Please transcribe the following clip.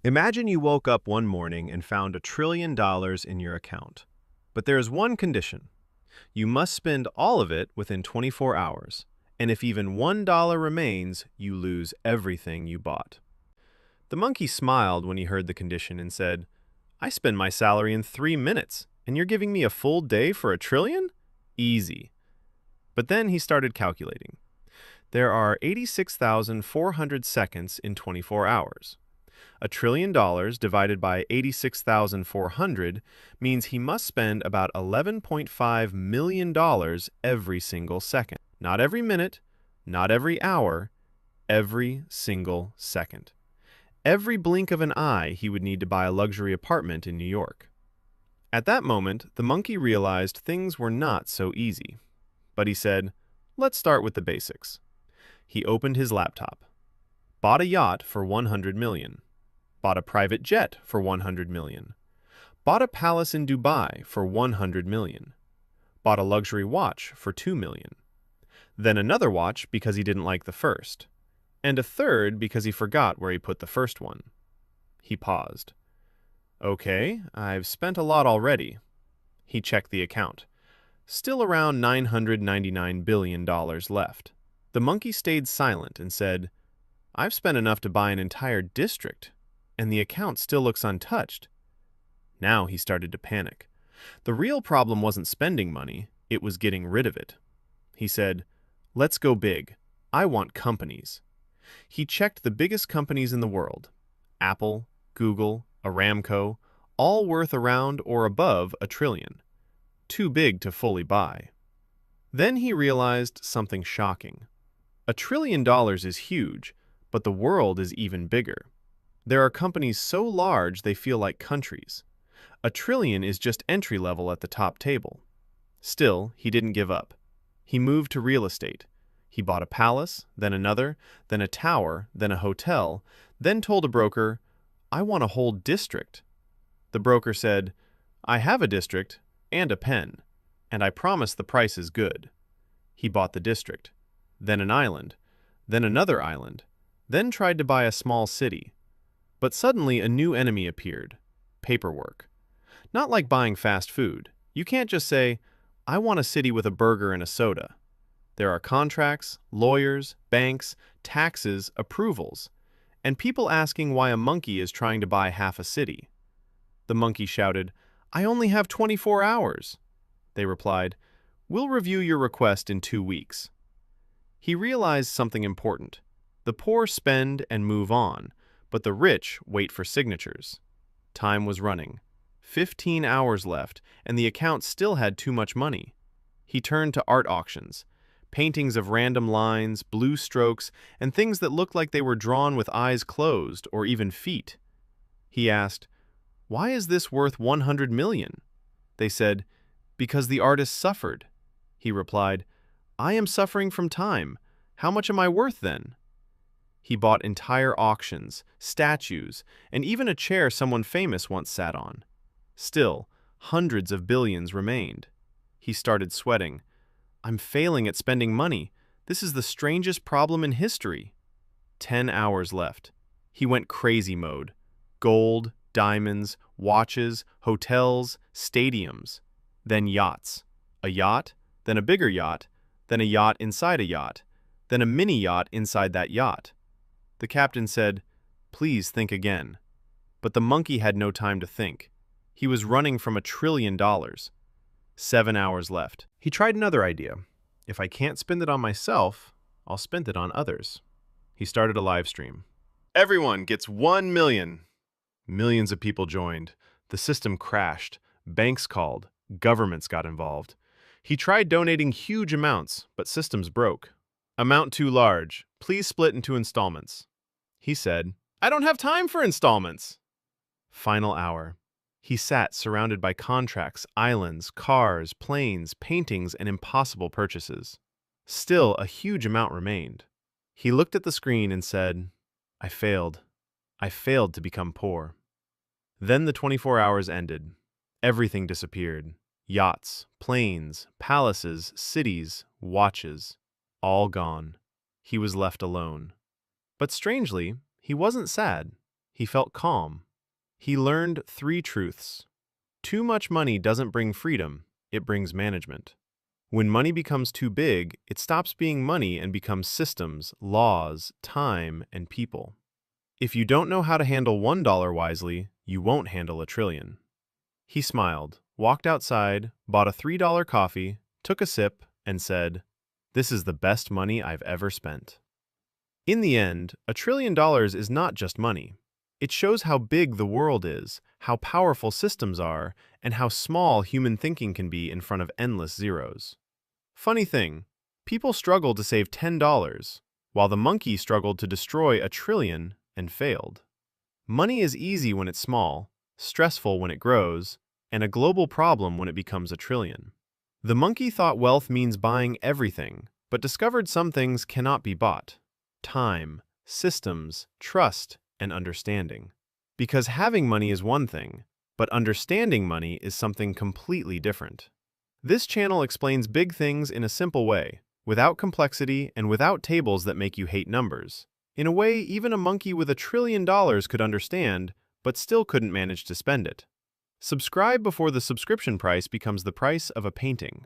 Imagine you woke up one morning and found $1 trillion in your account. But there is one condition. You must spend all of it within 24 hours. And if even $1 remains, you lose everything you bought. The monkey smiled when he heard the condition and said, I spend my salary in 3 minutes, and you're giving me a full day for $1 trillion? Easy. But then he started calculating. There are 86,400 seconds in 24 hours. $1 trillion divided by 86,400 means he must spend about $11.5 million every single second. Not every minute, not every hour, every single second. Every blink of an eye he would need to buy a luxury apartment in New York. At that moment, the monkey realized things were not so easy. But he said, let's start with the basics. He opened his laptop, bought a yacht for $100 million. Bought a private jet for $100 million. Bought a palace in Dubai for $100 million. Bought a luxury watch for $2 million. Then another watch because he didn't like the first. And a third because he forgot where he put the first one. He paused. Okay, I've spent a lot already. He checked the account. Still around $999 billion left. The monkey stayed silent and said, I've spent enough to buy an entire district, and the account still looks untouched. Now he started to panic. The real problem wasn't spending money, it was getting rid of it. He said, let's go big. I want companies. He checked the biggest companies in the world. Apple, Google, Aramco, all worth around or above $1 trillion. Too big to fully buy. Then he realized something shocking. $1 trillion is huge, but the world is even bigger. There are companies so large they feel like countries. $1 trillion is just entry level at the top table. Still, he didn't give up. He moved to real estate. He bought a palace, then another, then a tower, then a hotel, then told a broker, I want a whole district. The broker said, I have a district and a pen, and I promise the price is good. He bought the district, then an island, then another island, then tried to buy a small city. But suddenly a new enemy appeared, paperwork. Not like buying fast food. You can't just say, I want a city with a burger and a soda. There are contracts, lawyers, banks, taxes, approvals, and people asking why a monkey is trying to buy half a city. The monkey shouted, I only have 24 hours. They replied, we'll review your request in 2 weeks. He realized something important. The poor spend and move on, but the rich wait for signatures. Time was running. 15 hours left, and the account still had too much money. He turned to art auctions, paintings of random lines, blue strokes, and things that looked like they were drawn with eyes closed or even feet. He asked, why is this worth $100 million? They said, because the artist suffered. He replied, I am suffering from time. How much am I worth then? He bought entire auctions, statues, and even a chair someone famous once sat on. Still, hundreds of billions remained. He started sweating. I'm failing at spending money. This is the strangest problem in history. 10 hours left. He went crazy mode. Gold, diamonds, watches, hotels, stadiums. Then yachts. A yacht, then a bigger yacht, then a yacht inside a yacht, then a mini yacht inside that yacht. The captain said, please think again. But the monkey had no time to think. He was running from $1 trillion. 7 hours left. He tried another idea. If I can't spend it on myself, I'll spend it on others. He started a live stream. Everyone gets 1 million. Millions of people joined. The system crashed. Banks called. Governments got involved. He tried donating huge amounts, but systems broke. Amount too large. Please split into installments. He said, I don't have time for installments. Final hour. He sat surrounded by contracts, islands, cars, planes, paintings, and impossible purchases. Still, a huge amount remained. He looked at the screen and said, I failed. I failed to become poor. Then the 24 hours ended. Everything disappeared. Yachts, planes, palaces, cities, watches, all gone. He was left alone. But strangely, he wasn't sad. He felt calm. He learned 3 truths. Too much money doesn't bring freedom, it brings management. When money becomes too big, it stops being money and becomes systems, laws, time, and people. If you don't know how to handle $1 wisely, you won't handle a trillion. He smiled, walked outside, bought a $3 coffee, took a sip, and said, "This is the best money I've ever spent." In the end, $1 trillion is not just money. It shows how big the world is, how powerful systems are, and how small human thinking can be in front of endless zeros. Funny thing, people struggled to save $10, while the monkey struggled to destroy $1 trillion and failed. Money is easy when it's small, stressful when it grows, and a global problem when it becomes $1 trillion. The monkey thought wealth means buying everything, but discovered some things cannot be bought: time, systems, trust, and understanding. Because having money is one thing, but understanding money is something completely different. This channel explains big things in a simple way, without complexity and without tables that make you hate numbers. In a way, even a monkey with $1 trillion could understand, but still couldn't manage to spend it. Subscribe before the subscription price becomes the price of a painting.